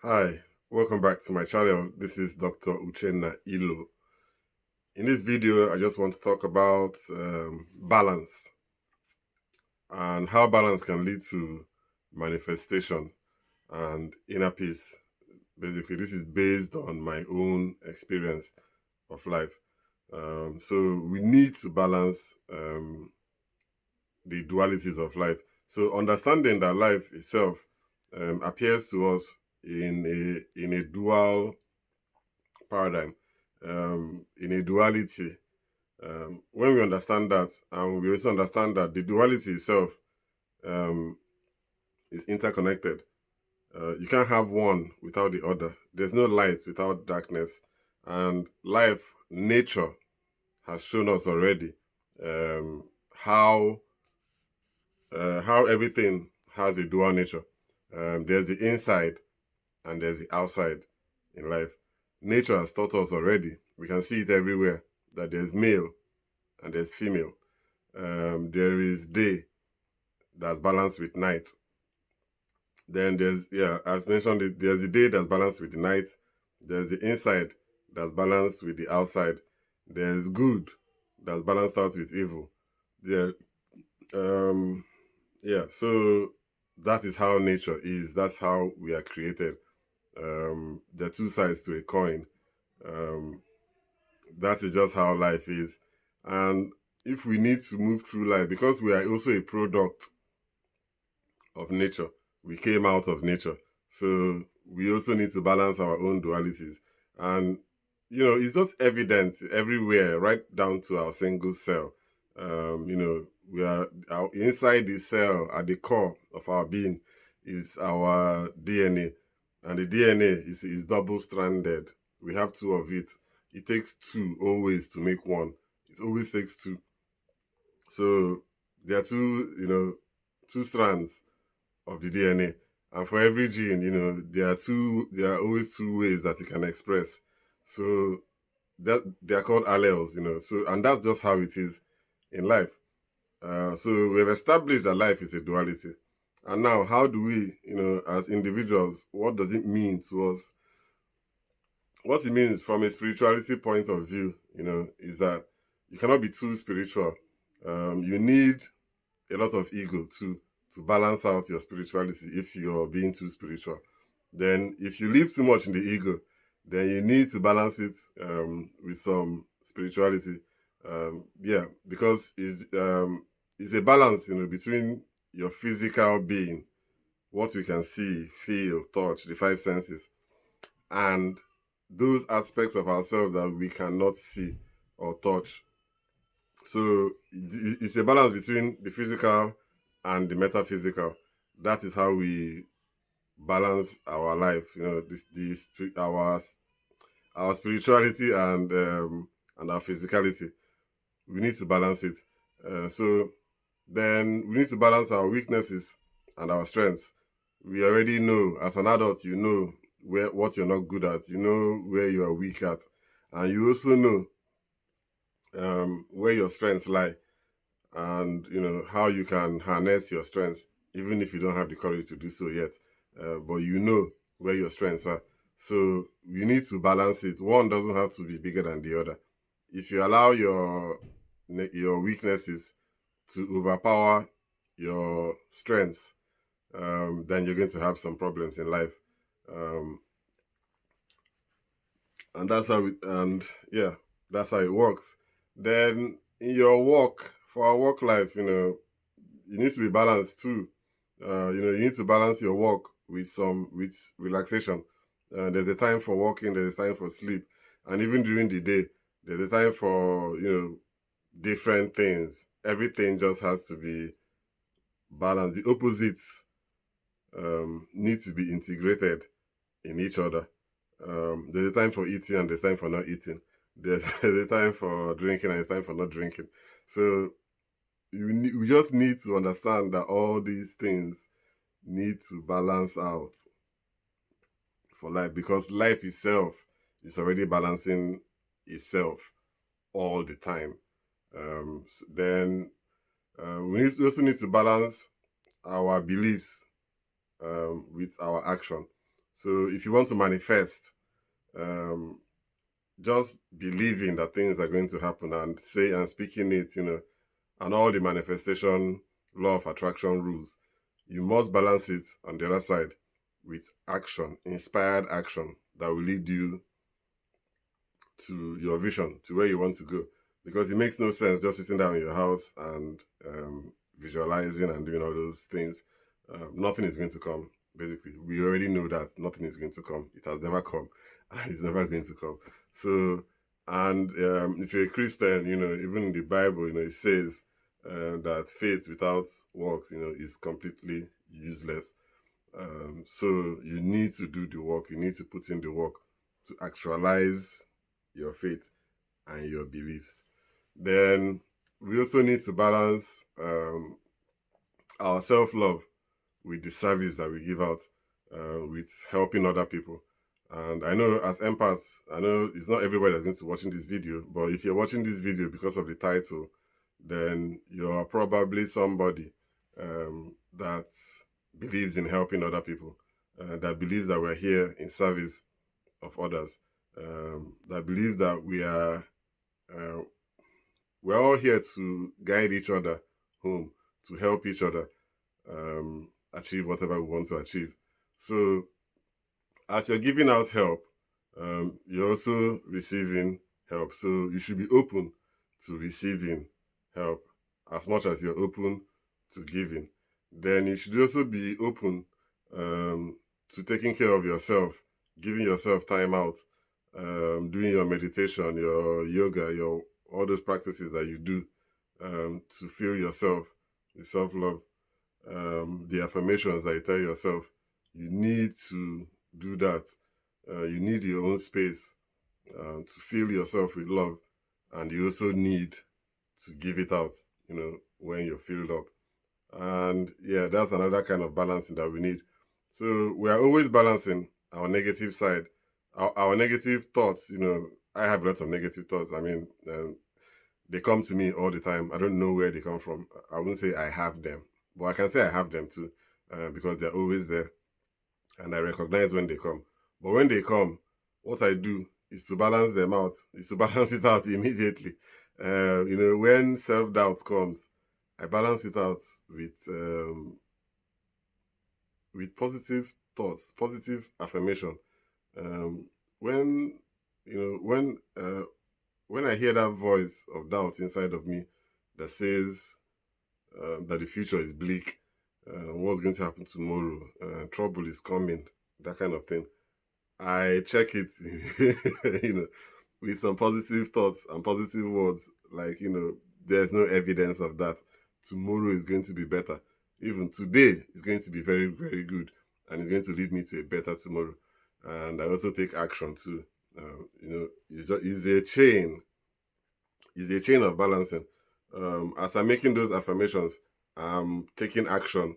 Hi, welcome back to my channel. This is Dr. Uchenna. In this video, I just want to talk about balance and how balance can lead to manifestation and inner peace. Basically, this is based on my own experience of life. So we need to balance the dualities of life. So understanding that life itself appears to us in a dual paradigm, in a duality. When we understand that, and we also understand that the duality itself um, is interconnected. You can't have one without the other. There's no light without darkness. And life, nature, has shown us already how everything has a dual nature. There's the inside and there's the outside in life. Nature has taught us already. We can see it everywhere that there's male and there's female. There is day that's balanced with night. Then there's, I've mentioned it, there's the day that's balanced with the night. There's the inside that's balanced with the outside. There's good that's balanced out with evil. There, so that is how nature is. That's how we are created. There are two sides to a coin. Um, that is just how life is. And if we need to move through life, because we are also a product of nature, we came out of nature. So we also need to balance our own dualities. And, it's just evident everywhere, right down to our single cell. We are inside the cell, at the core of our being, is our DNA. And the DNA is double-stranded. We have two of it. It takes two always to make one. It always takes two. So there are two strands of the DNA. And for every gene, there are always two ways that it can express. So that they are called alleles, So and that's just how it is in life. So we have established that life is a duality. And now, how do we, as individuals, what does it mean to us? What it means from a spirituality point of view, is that you cannot be too spiritual. You need a lot of ego to balance out your spirituality if you're being too spiritual. Then if you live too much in the ego, then you need to balance it with some spirituality. Because it's a balance, between your physical being, what we can see, feel, touch, the five senses, and those aspects of ourselves that we cannot see or touch. So it's a balance between the physical and the metaphysical. That is how we balance our life. Our spirituality and our physicality. We need to balance it. So then we need to balance our weaknesses and our strengths. We already know, as an adult, you know what you're not good at. You know where you are weak at, and you also know where your strengths lie, and how you can harness your strengths, even if you don't have the courage to do so yet. But you know where your strengths are. So you need to balance it. One doesn't have to be bigger than the other. If you allow your weaknesses to overpower your strengths, then you're going to have some problems in life. And that's how that's how it works. Then in your work, for our work life, you need to be balanced too. You need to balance your work with relaxation. There's a time for working, there's a time for sleep, and even during the day, there's a time for different things. Everything just has to be balanced. The opposites need to be integrated in each other. There's a time for eating and there's time for not eating. There's a time for drinking and there's time for not drinking. So we just need to understand that all these things need to balance out for life, because life itself is already balancing itself all the time. Then we also need to balance our beliefs with our action. So if you want to manifest, just believing that things are going to happen and speaking it, and all the manifestation law of attraction rules, you must balance it on the other side with action, inspired action that will lead you to your vision, to where you want to go. Because it makes no sense just sitting down in your house and visualizing and doing all those things. Nothing is going to come. Basically, we already know that nothing is going to come. It has never come, and it's never going to come. So, and if you're a Christian, even in the Bible, it says that faith without works, is completely useless. So you need to do the work. You need to put in the work to actualize your faith and your beliefs. Then we also need to balance our self-love with the service that we give out, with helping other people. And I know as empaths, I know it's not everybody that's going to be watching this video, but if you're watching this video because of the title, then you're probably somebody that believes in helping other people, that believes that we're here in service of others, that believes that we're all here to guide each other home, to help each other achieve whatever we want to achieve. So as you're giving out help, you're also receiving help. So you should be open to receiving help as much as you're open to giving. Then you should also be open to taking care of yourself, giving yourself time out, doing your meditation, your yoga, all those practices that you do to feel yourself, the self-love, the affirmations that you tell yourself. You need to do that. You need your own space to fill yourself with love, and you also need to give it out, when you're filled up. And yeah, that's another kind of balancing that we need. So we are always balancing our negative side, our negative thoughts. I have lots of negative thoughts. I mean, they come to me all the time. I don't know where they come from. I wouldn't say I have them, but I can say I have them too, because they're always there, and I recognize when they come. But when they come, what I do is to balance them out, is to balance it out immediately. When self-doubt comes, I balance it out with positive thoughts, positive affirmation. When I hear that voice of doubt inside of me that says that the future is bleak, what's going to happen tomorrow, trouble is coming, that kind of thing, I check it, with some positive thoughts and positive words, like, there's no evidence of that. Tomorrow is going to be better. Even today is going to be very, very good, and it's going to lead me to a better tomorrow. And I also take action too. It's a chain. It's a chain of balancing. As I'm making those affirmations, I'm taking action.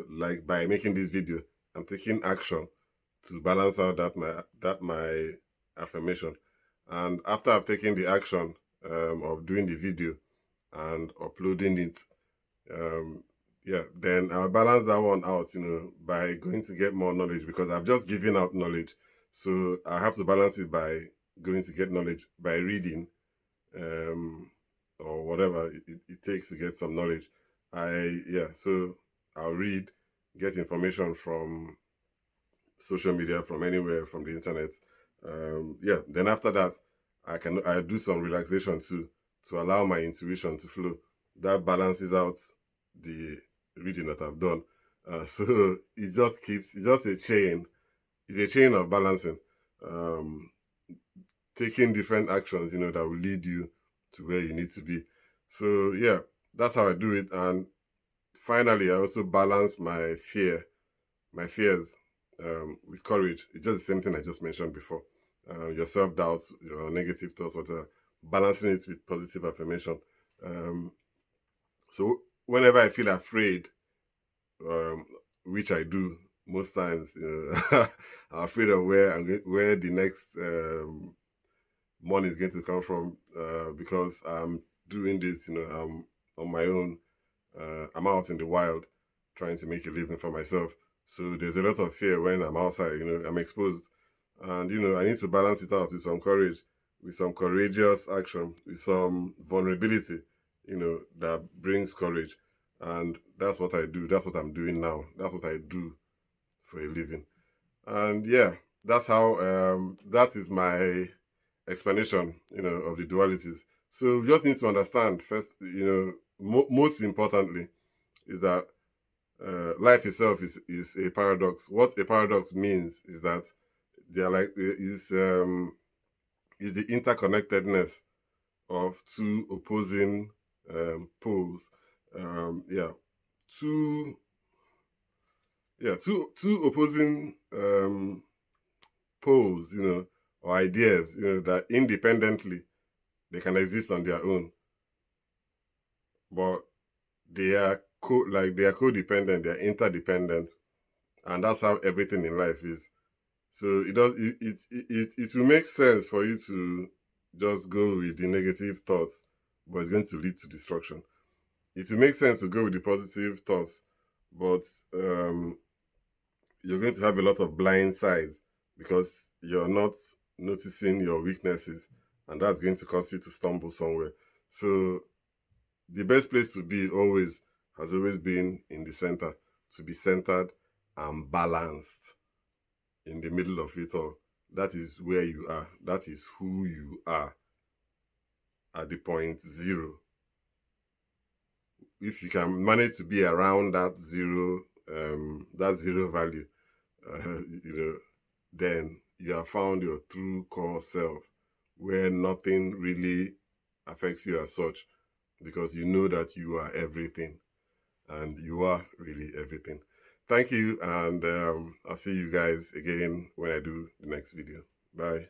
Like by making this video, I'm taking action to balance out that my affirmation. And after I've taken the action of doing the video and uploading it, then I'll balance that one out, by going to get more knowledge, because I've just given out knowledge. So I have to balance it by going to get knowledge by reading, or whatever it takes to get some knowledge. So I'll read, get information from social media, from anywhere, from the internet. Then after that, I do some relaxation too, to allow my intuition to flow. That balances out the reading that I've done. So it's just a chain. It's a chain of balancing, taking different actions, that will lead you to where you need to be. So yeah, that's how I do it. And finally, I also balance my fears with courage. It's just the same thing I just mentioned before. Your self-doubts, your negative thoughts, whatever, balancing it with positive affirmation. So whenever I feel afraid, which I do most times, I'm afraid of where the next money is going to come from, because I'm doing this, I'm on my own. I'm out in the wild trying to make a living for myself. So there's a lot of fear when I'm outside, I'm exposed. And, I need to balance it out with some courage, with some courageous action, with some vulnerability, that brings courage. And that's what I do. That's what I'm doing now. That's what I do for a living. And yeah, that's how, that is my explanation, of the dualities. So we just need to understand first, most importantly, is that life itself is a paradox. What a paradox means is that they are like is the interconnectedness of two opposing poles. Yeah, two two opposing poles, or ideas, that independently they can exist on their own, but they are they are codependent, they are interdependent, and that's how everything in life is. So it will make sense for you to just go with the negative thoughts, but it's going to lead to destruction. It will make sense to go with the positive thoughts, but you're going to have a lot of blind sides because you're not noticing your weaknesses, and that's going to cause you to stumble somewhere. So the best place to be always has always been in the center, to be centered and balanced in the middle of it all. That is where you are. That is who you are at the point zero. If you can manage to be around that zero value, then you have found your true core self, where nothing really affects you as such, because you know that you are everything, and you are really everything. Thank you, and I'll see you guys again when I do the next video. Bye.